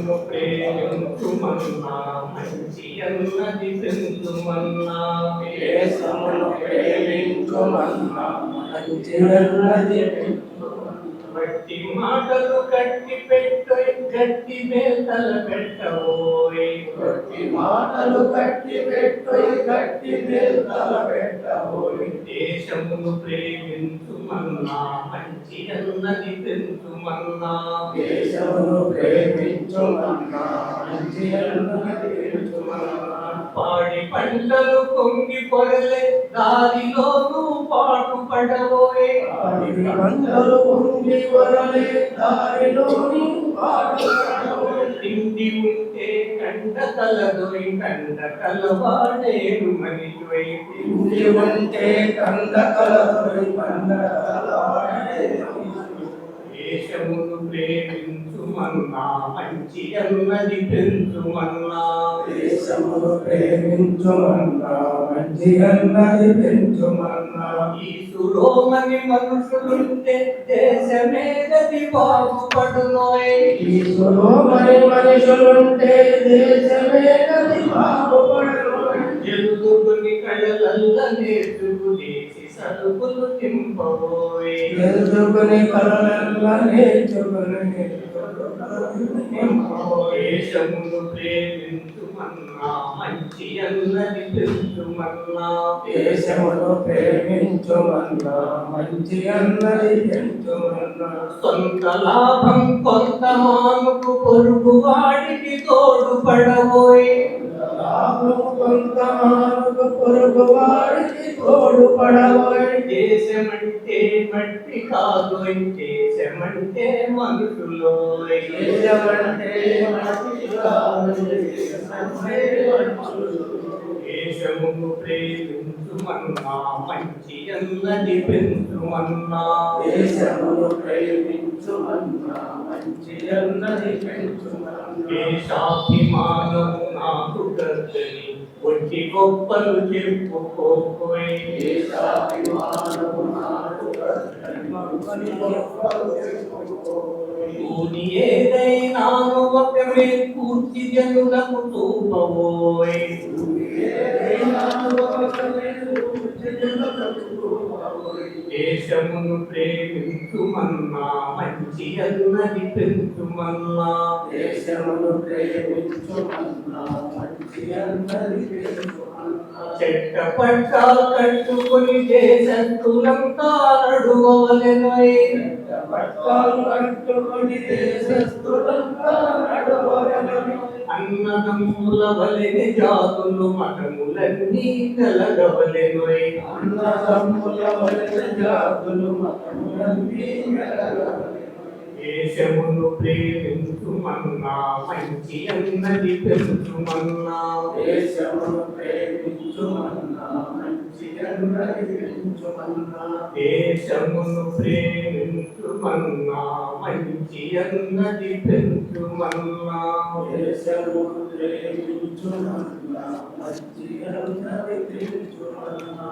దేశమును ప్రేమించుమన్నా మంచి అన్నది పెంచుమన్నా దేశమును ప్రేమించుమన్నా మంచి అన్నది వట్టి మాటలు కట్టి పెట్టు గట్టి మేతల పెట్టబోయ్ వట్టి మాటలు కట్టి పెట్టు గట్టి మేతల పెట్టబోయ్ దేశమును ప్రేమించుమన్నా మంచి అన్నది పెంచుమన్నా దేశమును ప్రేమించుమన్నా మంచి అన్నది పెంచుమన్నా పాడి పంటలు పొంగి పొరలే దారిలోనూ పాటు పడబోయే పాడి పంటలు పొంగి పొరలే దారిలోనూ పాటు పడబోయే తిండి ఉంటే కండ కలదోయ్ కండ కలవాడేరు మనిషి తిండి ఉంటే కండ కలదోయ్ కండ కలవాడేరు దేశమును ప్రేమించుమన్నా మంచి అన్నది పెంచుమన్నా దేశమును ప్రేమించుమన్నా మంచి అన్నది పెంచుమన్నా ఈ సురోమని మనుషులుంటే దేశమే గది బాగుపడునోయ్ ఈ సులోమని మనుషులుంటే దేశమే గది బాగుపడునోయ్ ఎల్లుగుని కళలల్ల నేర్చుకు దేశి సరుకులు తింపబోయ్ ఎల్లుగుని కళలల్ల నేర్చుకుని దేశమును ప్రేమించుమన్నా మంచి అన్నది పెంచుమన్నా దేశమును ప్రేమించుమన్నా మంచి అన్నది పెంచుమన్నా సొంత లాభం కొంత మానుకు పొరుగు వాడికి తోడుపడబోయ్ లాభము కొంత మానుకు పొరుగు వాడికి తోడుపడబోయ్ దేశమంటే మట్టి కాదు దేశమంటే మనుషులోయ్ దేశమంటే మట్టి కాదు దేశమంటే మనుషులు దేశమును ప్రేమించుమన్నా మంచి అన్నది పెంచుమన్నా దేశమును ప్రేమించుమన్నా మంచి అన్నది పెంచుమన్నా దేశాభిమానము నాకు గద్దని ఒట్టి గొప్పలు చెప్పుకోపోయ్ దేశాభిమానము నాకు గద్దని భూమి ఏదైనాను ఒకమే పూర్తి జనులకు చూపబోయ్ దేశమును ప్రేమించుమన్నా మంచి అన్నది పెంచుమన్నా దేశమును ప్రేమించుమన్నా మంచి అన్నది పెంచుమన్నా చెట్ట పట్టాలు కట్టుకుని దేశస్తులంతా నడువలెనోయ్ పట్టాలు కట్టుకుని దేశస్తులంతా నడువలెనోయ్ అన్నదమ్ముల వలెని జాతులు మతములన్నీ కలగవలెనోయ్ అన్నదమ్ముల వలె జాతులు మతములన్నీ కలగవలెనోయ్ దేశమును ప్రేమించుమన్నా మంచి అన్నది పెంచుమన్నా దేశమును ప్రేమించుమన్నా మంచి అన్నది పెంచుమన్నా దేశమును ప్రేమించుమన్నా మంచి అన్నది పెంచుమన్నా దేశమును ప్రేమించుమన్నా మంచి అన్నది పెంచుమన్నా